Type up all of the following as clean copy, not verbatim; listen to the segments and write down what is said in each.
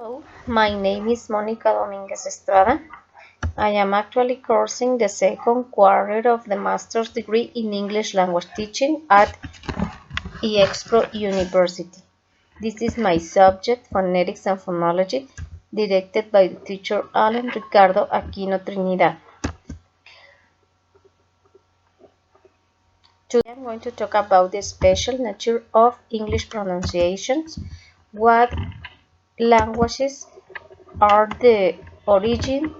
Hello, my name is Mónica Domínguez Estrada. I am actually coursing the second quarter of the master's degree in English language teaching at eExpro University. This is my subject, Phonetics and Phonology, directed by the teacher Alan Ricardo Aquino Trinidad. Today I'm going to talk about the special nature of English pronunciations, what languages are the origin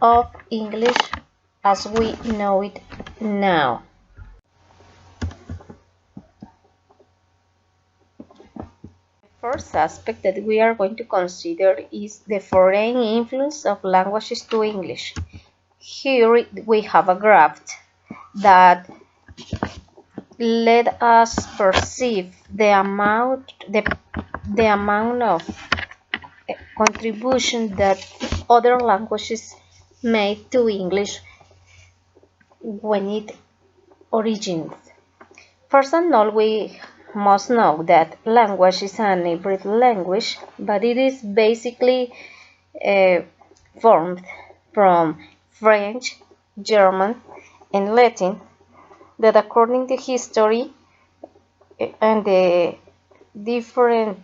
of English as we know it now. The first aspect that we are going to consider is the foreign influence of languages to English. Here we have a graph that let us perceive the amount of contribution that other languages made to English when it originated. First and all, we must know that language is an hybrid language, but it is basically formed from French, German, and Latin, that according to history and the different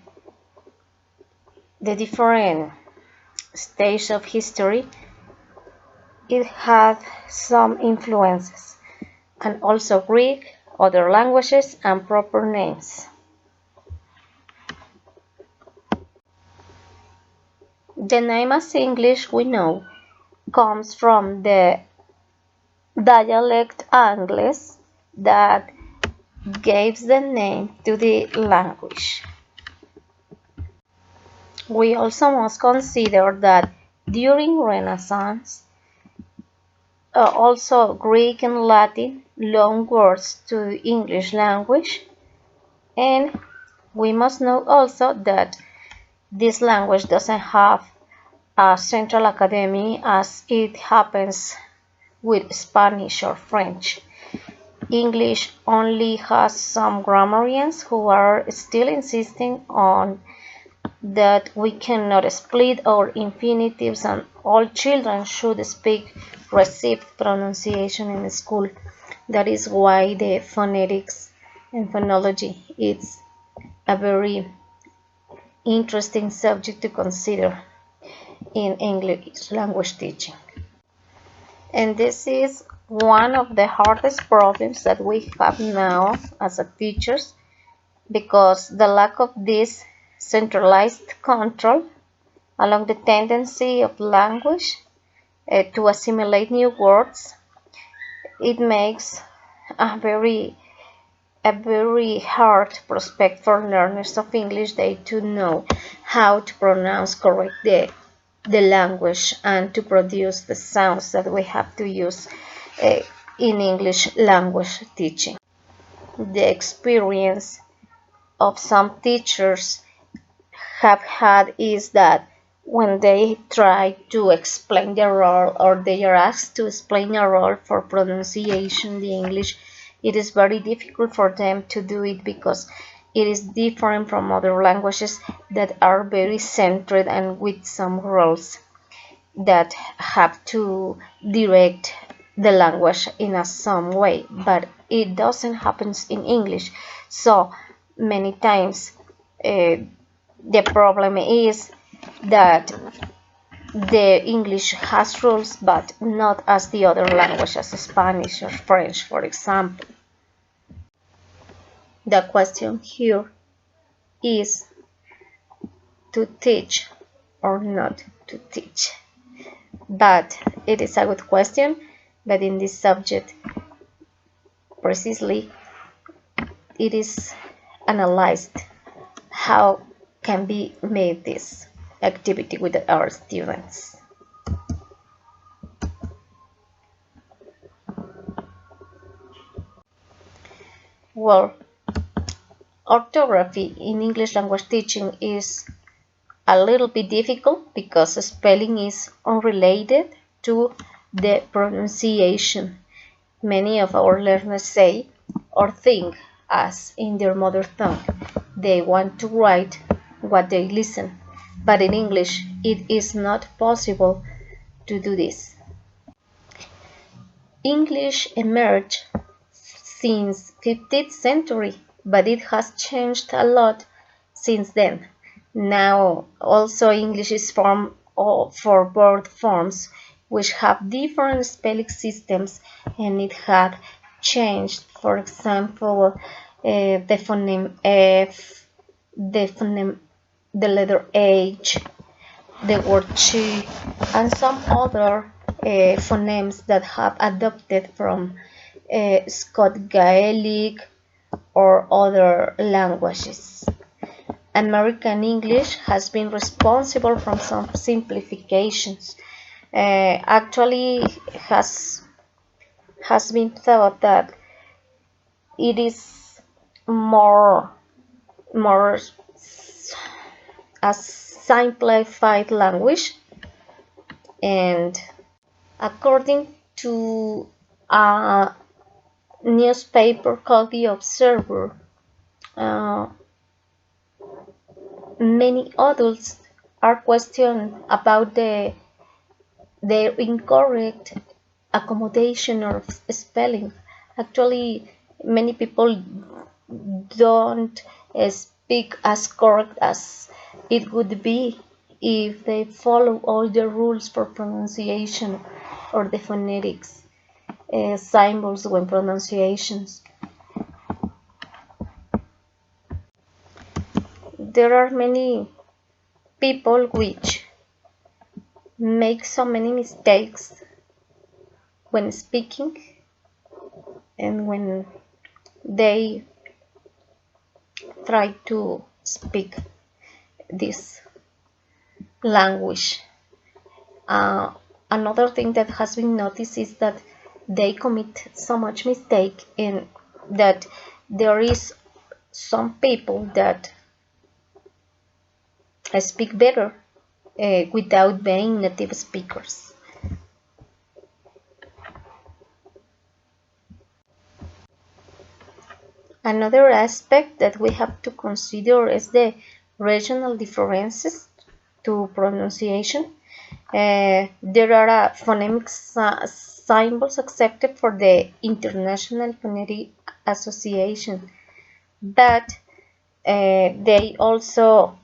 stage of history, it had some influences, and also Greek, other languages, and proper names. The name as English we know comes from the dialect Angles that gave the name to the language. We also must consider that during Renaissance, also Greek and Latin loan words to the English language, and we must know also that this language doesn't have a central academy as it happens with Spanish or French. English only has some grammarians who are still insisting on that we cannot split our infinitives and all children should speak received pronunciation in school. That is why the phonetics and phonology is a very interesting subject to consider in English language teaching. And this is one of the hardest problems that we have now as a teachers, because the lack of this centralized control along the tendency of language to assimilate new words, it makes a very hard prospect for learners of English. They to know how to pronounce correctly the language and to produce the sounds that we have to use in English language teaching. The experience of some teachers have had is that when they try to explain their role, or they are asked to explain a role for pronunciation the English, it is very difficult for them to do it because it is different from other languages that are very centered and with some rules that have to direct the language in some way, but it doesn't happen in English. So many times the problem is that the English has rules, but not as the other languages, Spanish or French, for example. The question here is to teach or not to teach. But it is a good question, but in this subject, precisely, it is analyzed how can be made this activity with our students. Well, orthography in English language teaching is a little bit difficult because spelling is unrelated to the pronunciation. Many of our learners say or think as in their mother tongue. They want to write what they listen, but in English it is not possible to do this. English emerged since 15th century, but it has changed a lot since then. Now also English is formed for both forms, which have different spelling systems, and it had changed. For example, the phoneme F, the letter H, the word chi, and some other phonemes that have adopted from Scott Gaelic or other languages. American English has been responsible for some simplifications. Actually, has been thought that it is more a simplified language, and according to a newspaper called The Observer, many adults are questioned about their incorrect accommodation or spelling. Actually, many people don't speak as correct as it would be if they follow all the rules for pronunciation or the phonetics symbols when pronunciations. There are many people which make so many mistakes when speaking and when they try to speak this language. Another thing that has been noticed is that they commit so much mistake in that there is some people that speak better without being native speakers. Another aspect that we have to consider is the regional differences to pronunciation. There are phonemic symbols accepted for the International Phonetic Association, but they also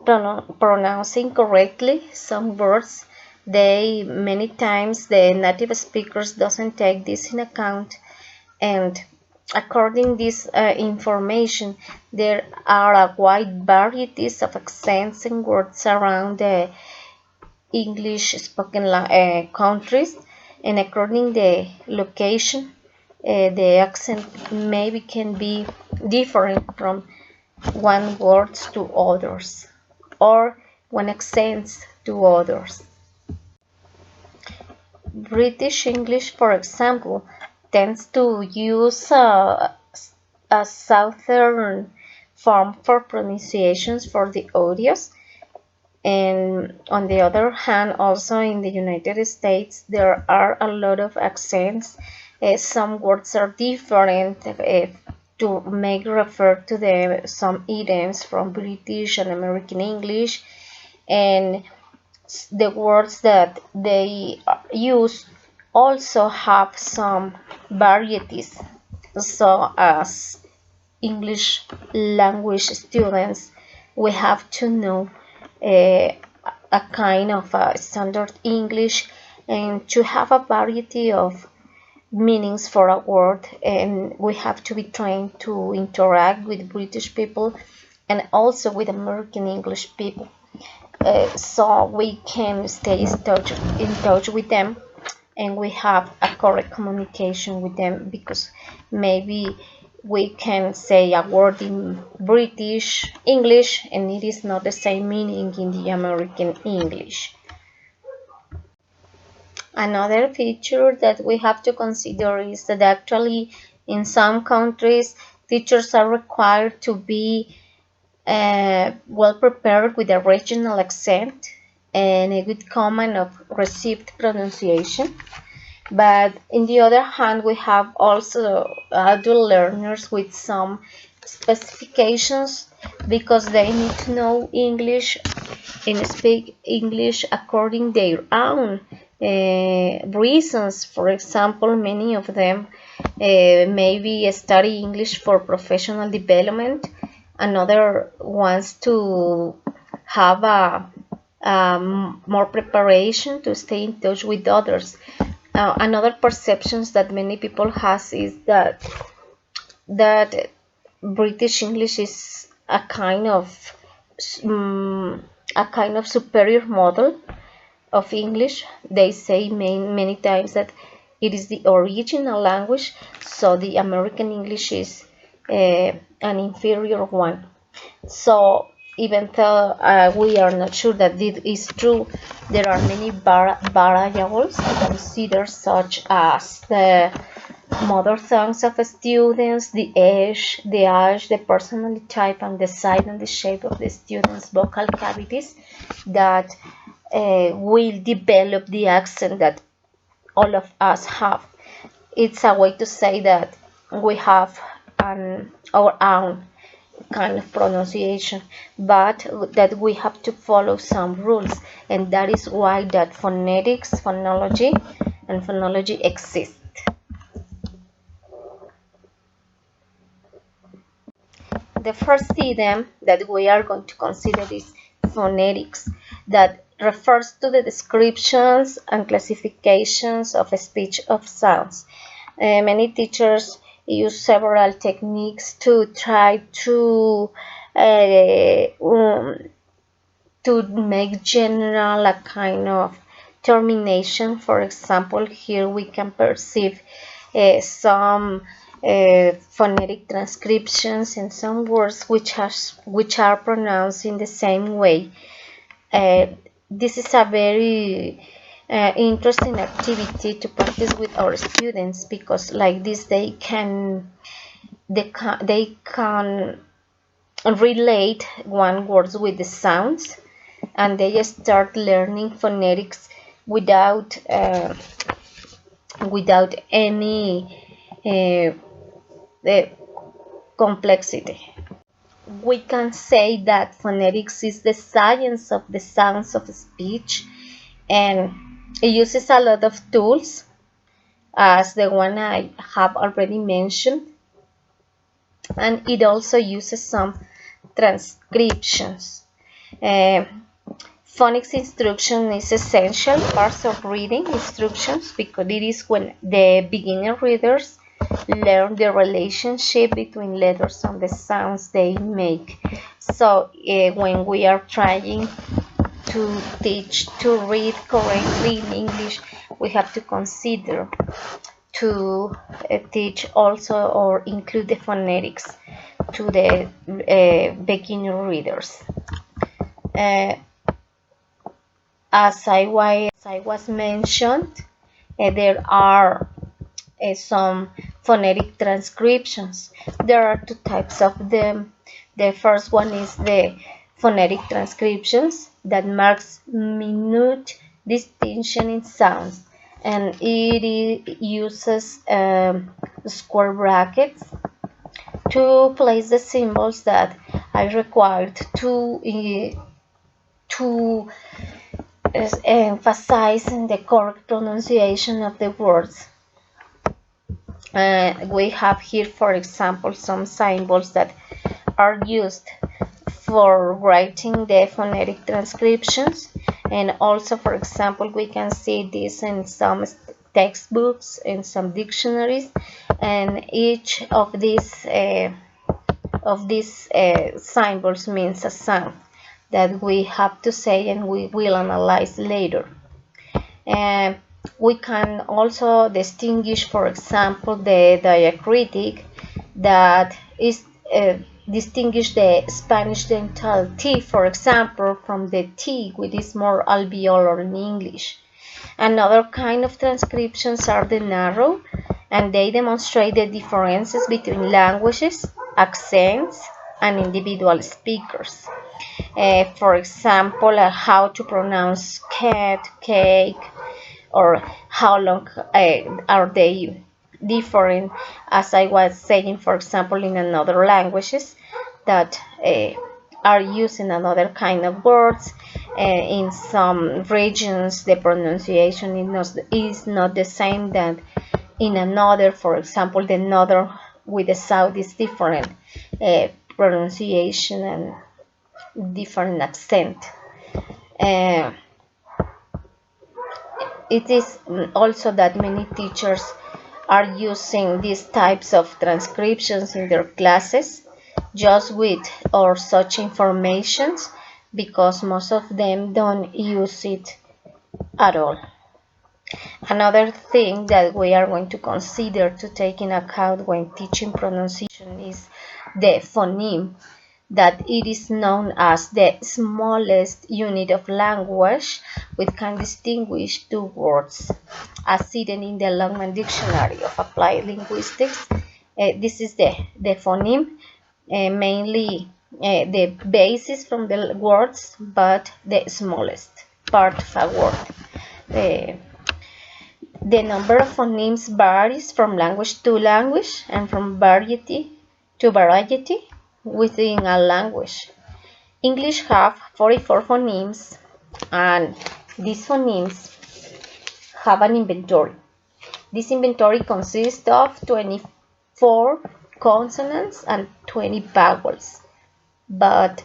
pronounce incorrectly some words. Many times the native speakers doesn't take this in account, and according to this information, there are a wide varieties of accents and words around the English spoken countries, and according the location, the accent maybe can be different from one words to others, or one accents to others. British English, for example, tends to use a southern form for pronunciations for the audios, and on the other hand, also in the United States, there are a lot of accents. Some words are different to make refer to some idioms from British and American English, and the words that they use also have some varieties. So as English language students, we have to know a kind of standard English and to have a variety of meanings for a word, and we have to be trained to interact with British people and also with American English people, so we can stay in touch with them, and we have a correct communication with them, because maybe we can say a word in British English and it is not the same meaning in the American English. Another feature that we have to consider is that actually in some countries teachers are required to be well prepared with a regional accent and a good command of received pronunciation. But on the other hand, we have also adult learners with some specifications because they need to know English and speak English according their own reasons. For example, many of them maybe study English for professional development, another wants to have more preparation to stay in touch with others. Another perceptions that many people has is that British English is a kind of superior model of English. They say many times that it is the original language, so the American English is an inferior one. So even though we are not sure that this is true, there are many variables to consider, such as the mother tongues of students, the age, the personality type, and the size and the shape of the students' vocal cavities that will develop the accent that all of us have. It's a way to say that we have our own kind of pronunciation, but that we have to follow some rules, and that is why that phonetics, phonology, and phonology exist. The first item that we are going to consider is phonetics, that refers to the descriptions and classifications of speech of sounds. Many teachers use several techniques to try to make general a kind of termination. For example, here we can perceive some phonetic transcriptions and some words which are pronounced in the same way. This is a very interesting activity to practice with our students, because like this they can relate one words with the sounds, and they start learning phonetics without any complexity. We can say that phonetics is the science of the sounds of speech, and it uses a lot of tools, as the one I have already mentioned, and it also uses some transcriptions. Phonics instruction is essential part of reading instructions, because it is when the beginner readers learn the relationship between letters and the sounds they make. So when we are trying to teach to read correctly in English, we have to consider to teach also or include the phonetics to the beginner readers. As I was mentioned, there are some phonetic transcriptions. There are two types of them. The first one is the phonetic transcriptions that marks minute distinction in sounds, and it uses square brackets to place the symbols that are required to emphasize the correct pronunciation of the words. We have here, for example, some symbols that are used for writing the phonetic transcriptions, and also, for example, we can see this in some textbooks, in some dictionaries, and each of these symbols means a sound that we have to say and we will analyze later. And we can also distinguish, for example, the diacritic that is distinguish the Spanish dental T, for example, from the T, which is more alveolar in English. Another kind of transcriptions are the narrow, and they demonstrate the differences between languages, accents, and individual speakers. For example, how to pronounce cat, cake, or how long are they different, as I was saying, for example, in another languages. that are using another kind of words. In some regions, the pronunciation is not the same that in another. For example, the northern with the south is different pronunciation and different accent. Uh, it is also that many teachers are using these types of transcriptions in their classes just with or such informations, because most of them don't use it at all. Another thing that we are going to consider to take in account when teaching pronunciation is the phoneme, that it is known as the smallest unit of language which can distinguish two words, as seen in the Longman Dictionary of Applied Linguistics. This is the phoneme, mainly the basis from the words, but the smallest part of a word. The number of phonemes varies from language to language and from variety to variety within a language. English have 44 phonemes, and these phonemes have an inventory. This inventory consists of 24 consonants and 20 vowels, but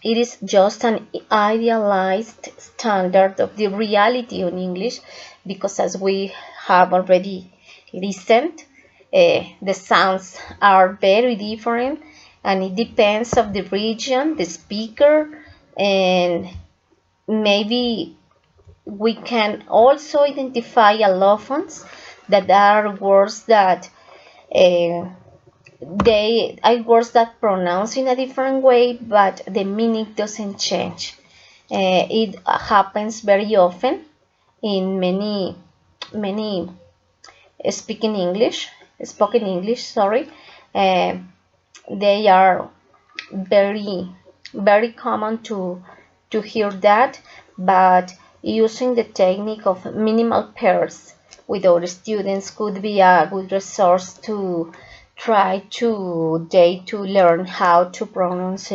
it is just an idealized standard of the reality in English, because as we have already listened, the sounds are very different, and it depends of the region, the speaker, and maybe we can also identify allophones, that are words that they are words that pronounce in a different way, but the meaning doesn't change. It happens very often in many spoken English. Sorry, they are very common to hear that, but using the technique of minimal pairs with our students could be a good resource to try to learn how to pronounce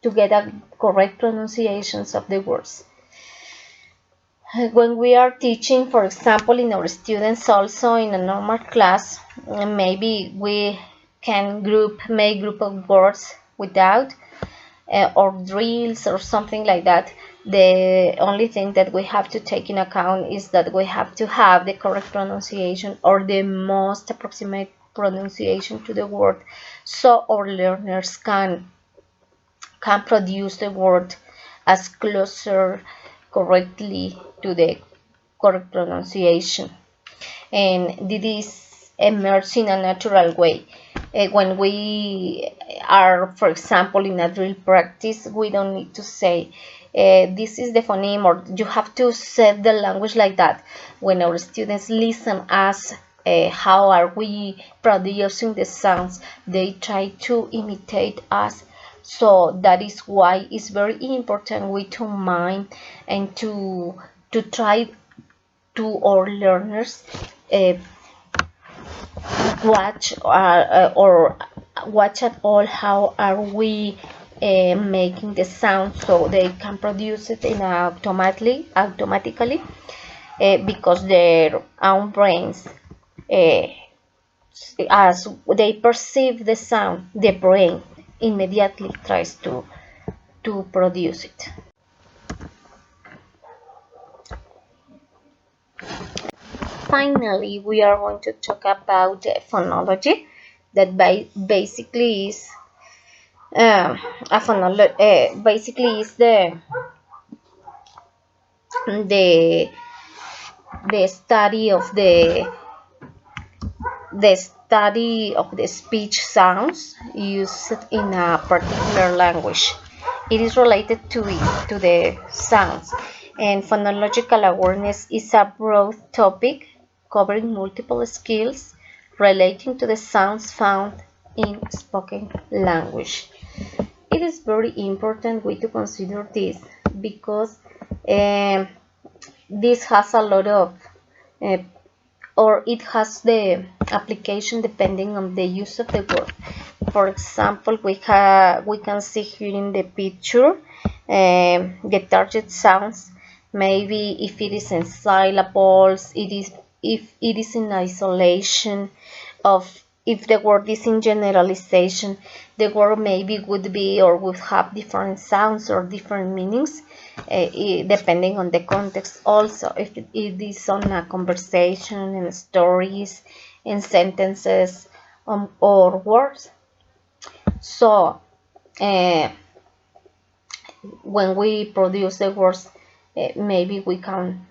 to get a correct pronunciations of the words. When we are teaching, for example, in our students also in a normal class, maybe we can make group of words without or drills or something like that. The only thing that we have to take in account is that we have to have the correct pronunciation or the most approximate pronunciation to the word, so our learners can produce the word as closer correctly to the correct pronunciation, and this is emerged in a natural way. When we are, for example, in a drill practice, we don't need to say this is the phoneme, or you have to set the language like that. When our students listen us, how are we producing the sounds, they try to imitate us. So that is why it's very important we to mind and to try to our learners watch or watch at all how are we making the sound, so they can produce it in automatically because their own brains, as they perceive the sound, the brain immediately tries to produce it. Finally, we are going to talk about phonology, that basically is basically is the study of the speech sounds used in a particular language. It is related to the sounds, and phonological awareness is a broad topic covering multiple skills relating to the sounds found in spoken language. It is very important to consider this, because this has a lot or it has the application depending on the use of the word. For example, we can see here in the picture the target sounds. Maybe if it is in syllables, if it is in isolation, of if the word is in generalization, the word maybe would be or would have different sounds or different meanings depending on the context. Also, if it is on a conversation, in stories, in sentences, or words. So when we produce the words, maybe we can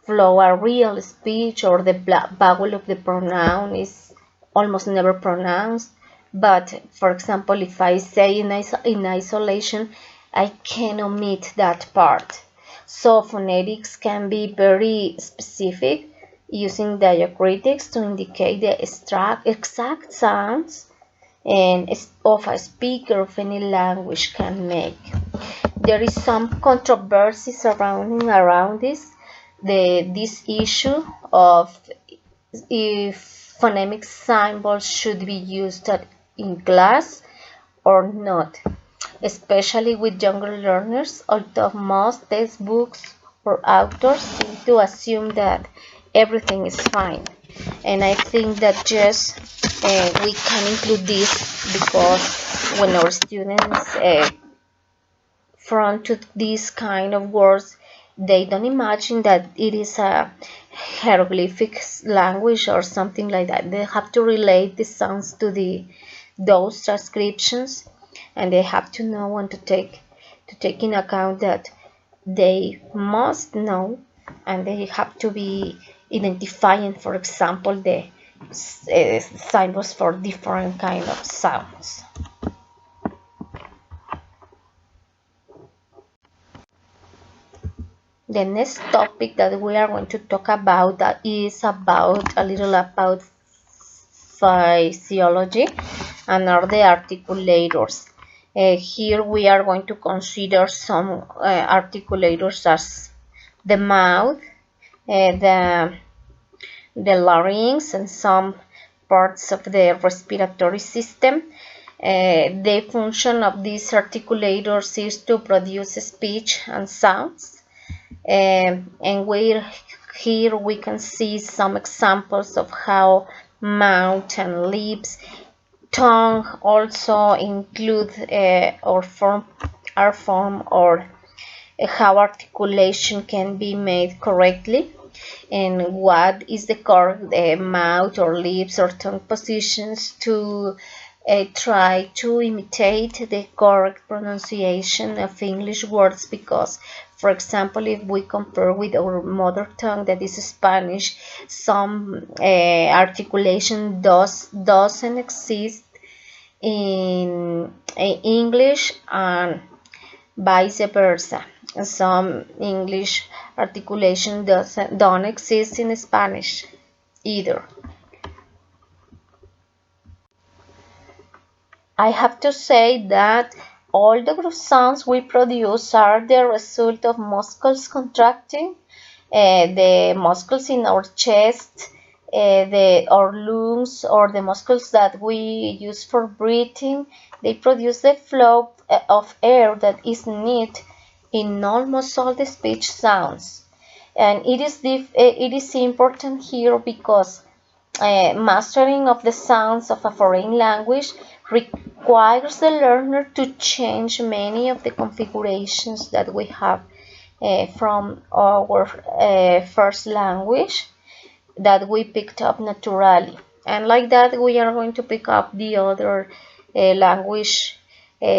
flow a real speech, or the vowel of the pronoun is almost never pronounced. But for example, if I say in isolation, I can omit that part. So phonetics can be very specific, using diacritics to indicate the exact sounds and of a speaker of any language can make. There is some controversy surrounding around this issue of if phonemic symbols should be used in class or not, especially with younger learners, although most textbooks or authors seem to assume that everything is fine. And I think that yes, we can include this, because when our students front to these kind of words, they don't imagine that it is a hieroglyphic language or something like that. They have to relate the sounds to those transcriptions, and they have to know and to take in account that they must know, and they have to be identifying, for example, the symbols for different kind of sounds. The next topic that we are going to talk about is about a little about physiology and are the articulators. Here we are going to consider some articulators as the mouth, the larynx, and some parts of the respiratory system. The function of these articulators is to produce speech and sounds. And here we can see some examples of how mouth and lips, tongue also include or are formed, or how articulation can be made correctly, and what is the correct mouth or lips or tongue positions to try to imitate the correct pronunciation of English words. Because, for example, if we compare with our mother tongue, that is Spanish, some articulation doesn't exist in English, and vice versa. Some English articulation don't exist in Spanish either. I have to say that all the group sounds we produce are the result of muscles contracting, the muscles in our chest, our lungs, or the muscles that we use for breathing. They produce the flow of air that is needed in almost all the speech sounds. And it is important here because mastering of the sounds of a foreign language requires the learner to change many of the configurations that we have from our first language that we picked up naturally. And like that, we are going to pick up the other language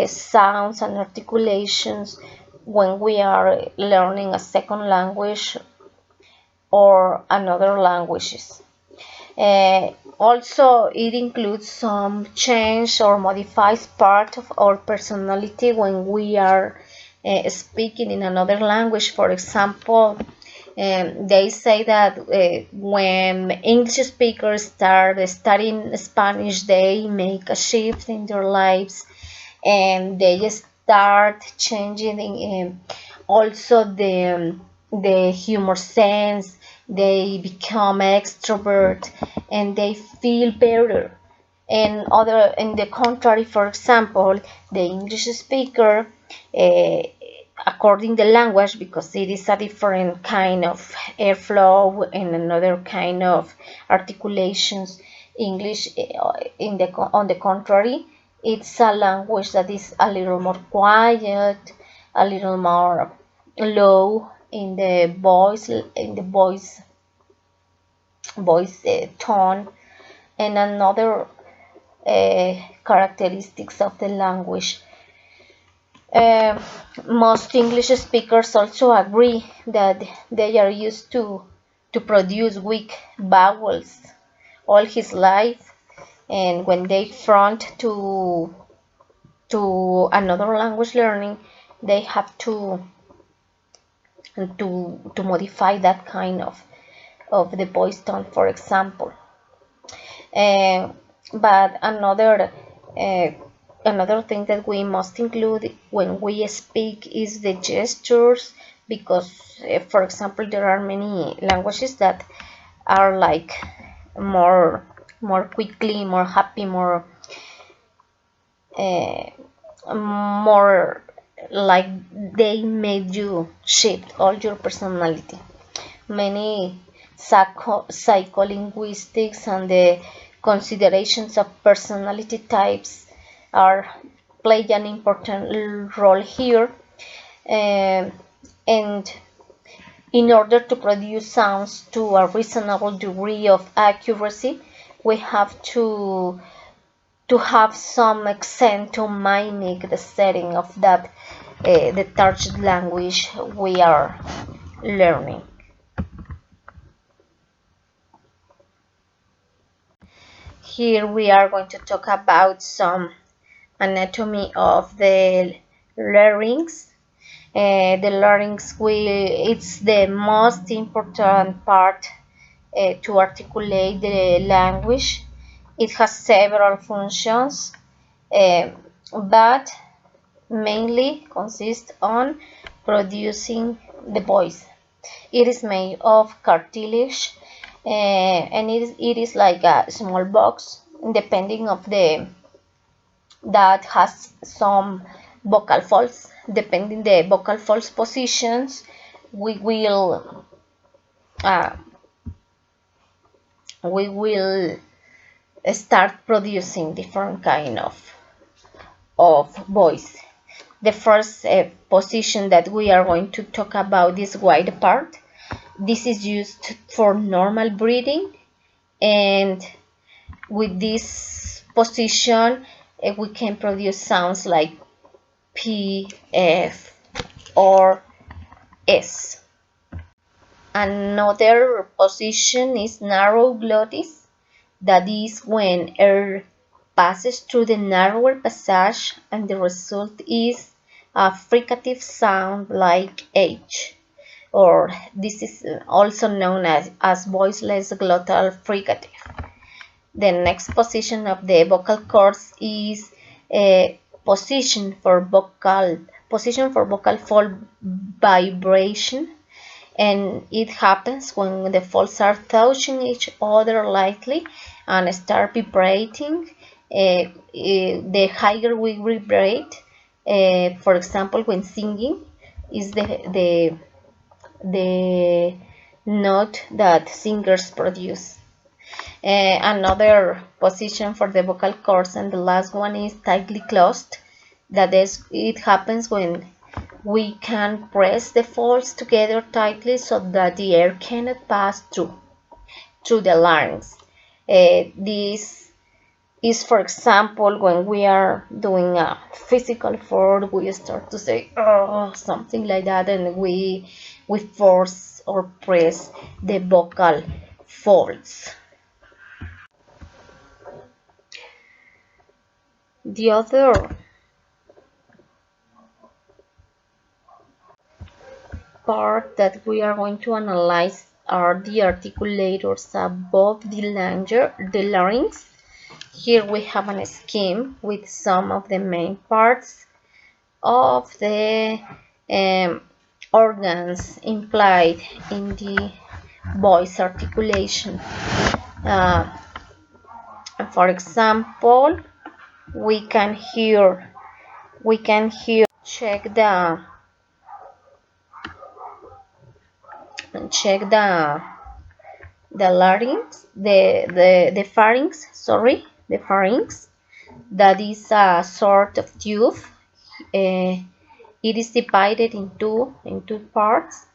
sounds and articulations when we are learning a second language or another languages. Also, it includes some change or modifies part of our personality when we are speaking in another language. For example, they say that when English speakers start studying Spanish, they make a shift in their lives, and they start changing also the humor sense, they become extrovert, and they feel better. And other, in the contrary, for example, the English speaker, uh, according the language, because it is a different kind of airflow and another kind of articulations, English, on the contrary, it's a language that is a little more quiet, a little more low in the voice tone, and another characteristics of the language. Most English speakers also agree that they are used to produce weak vowels all his life, and when they front to another language learning, they have to modify that kind of the voice tone, for example. But uh, another thing that we must include when we speak is the gestures, because for example, there are many languages that are like more quickly, more happy, uh, more like they made you shift all your personality. Many psycholinguistics and the considerations of personality types are play an important role here. Uh, and in order to produce sounds to a reasonable degree of accuracy, we have to have some accent to mimic the setting of that the target language we are learning. Here we are going to talk about some anatomy of the larynx. The larynx it's the most important part to articulate the language. It has several functions, but mainly consists on producing the voice. It is made of cartilage, and it is like a small box, depending of the that has some vocal folds. Depending the vocal folds positions, we will uh, we will start producing different kind of voice. The first position that we are going to talk about is wide part. This is used for normal breathing, and with this position we can produce sounds like P, F, or S. Another position is narrow glottis, that is when air passes through the narrower passage and the result is a fricative sound like H, or this is also known as voiceless glottal fricative. The next position of the vocal cords is a position for vocal fold vibration, and it happens when the folds are touching each other lightly and start vibrating. The higher we vibrate, for example, when singing, is the note that singers produce. Another position for the vocal cords, and the last one is tightly closed. That is, it happens when we can press the folds together tightly so that the air cannot pass through the larynx. This is, for example, when we are doing a physical fold, we start to say oh, something like that, and we force or press the vocal folds. The other part that we are going to analyze are the articulators above the larynx. Here we have a scheme with some of the main parts of the organs implied in the voice articulation. For example, we can hear check the larynx, the pharynx, sorry, the pharynx. That is a sort of tube. It is divided in two parts.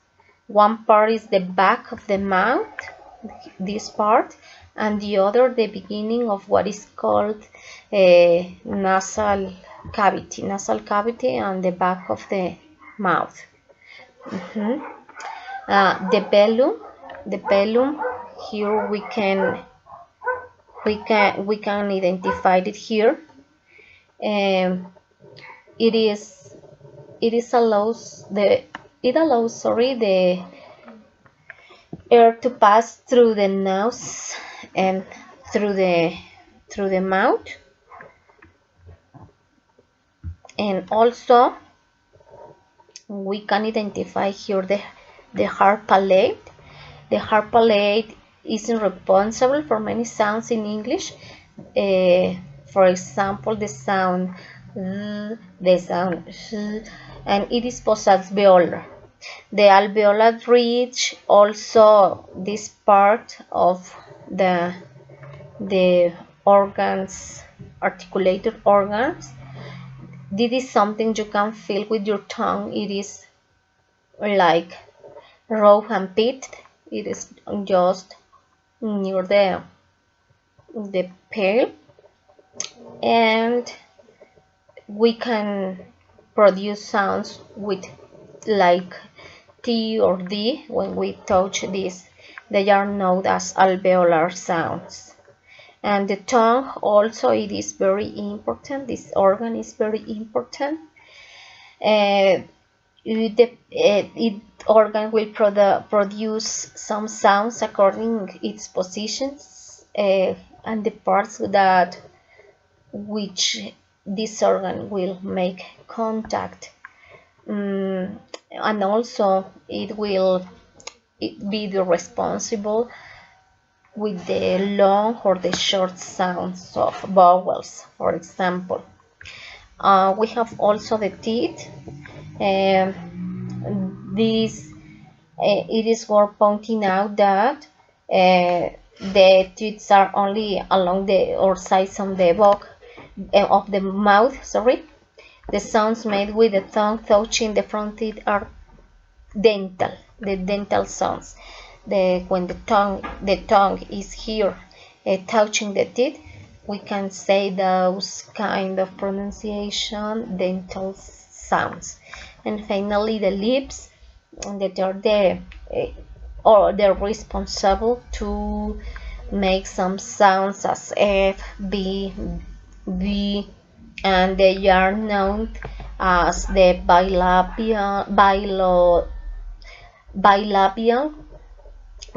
One part is the back of the mouth, this part, and the other the beginning of what is called a nasal cavity on the back of the mouth. The velum, here we can identify it here. It allows the air to pass through the nose and through the mouth, and also we can identify here the hard palate. The hard palate isn't responsible for many sounds in English. For example, the sound and it is post-alveolar. The alveolar ridge, also this part of the organs, articulated organs. This is something you can feel with your tongue. It is like raw and pitched. It is just near the pale, and we can produce sounds with like T or D when we touch this. They are known as alveolar sounds. And the tongue also, it is very important. This organ is very important. It organ will produce some sounds according its positions and the parts that which this organ will make contact, and also it will be the responsible with the long or the short sounds of vowels. For example, we have also the teeth. It is worth pointing out that the teeth are only along the sides of the mouth. Sorry, the sounds made with the tongue touching the front teeth are dental. The dental sounds. When the tongue is here touching the teeth, we can say those kind of pronunciation dental sounds. And finally, the lips, that are they're responsible to make some sounds as F, B, V, and they are known as the bilabial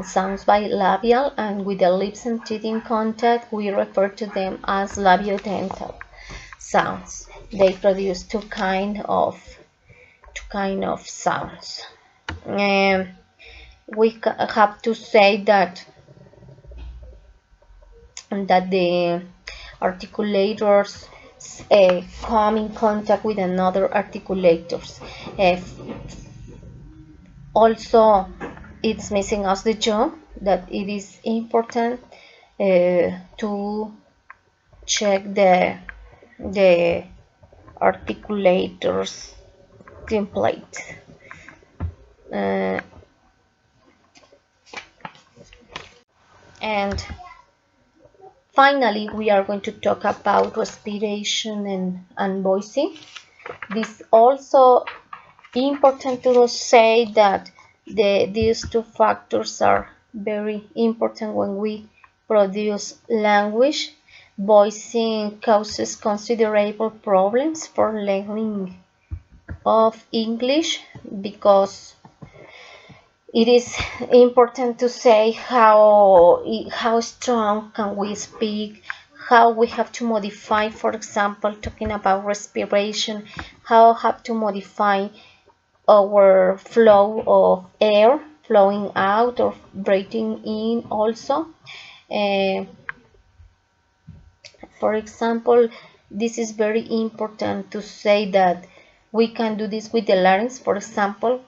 sounds bilabial, and with the lips and teeth in contact, we refer to them as labiodental sounds. They produce two kind of sounds. We have to say that the articulators come in contact with another articulators. Also, it's missing us the jaw, that it is important to check the articulators template. And finally, we are going to talk about respiration and voicing. This also important to say that these two factors are very important when we produce language. Voicing causes considerable problems for learning of English, because it is important to say how strong can we speak, how we have to modify, for example, talking about respiration, how have to modify our flow of air flowing out or breathing in also. For example, this is very important to say that we can do this with the larynx, for example,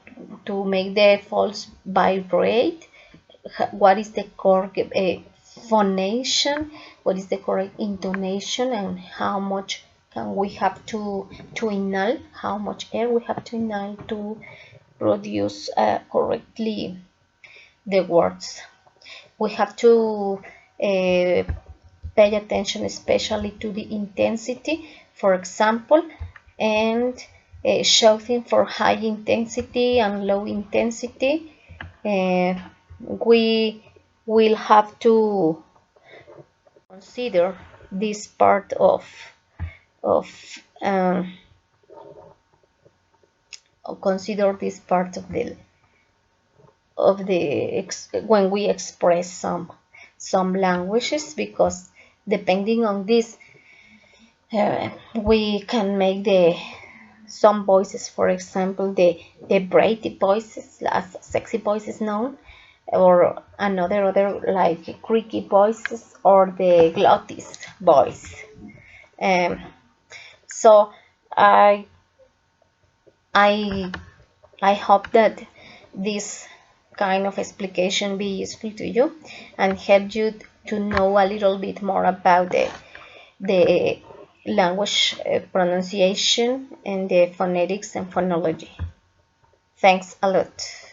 to make the false vibrate. What is the correct phonation, what is the correct intonation, and how much can we have to inhale, how much air we have to inhale to produce correctly the words. We have to pay attention especially to the intensity, for example, and shouting for high intensity and low intensity. We will have to consider this part of um, consider this part of the when we express some languages, because depending on this we can make the some voices, for example, the breathy voices, as sexy voices known, or other like creaky voices, or the glottis voice. Um, so I I I hope that this kind of explication be useful to you and help you to know a little bit more about the language pronunciation and the phonetics and phonology. Thanks a lot.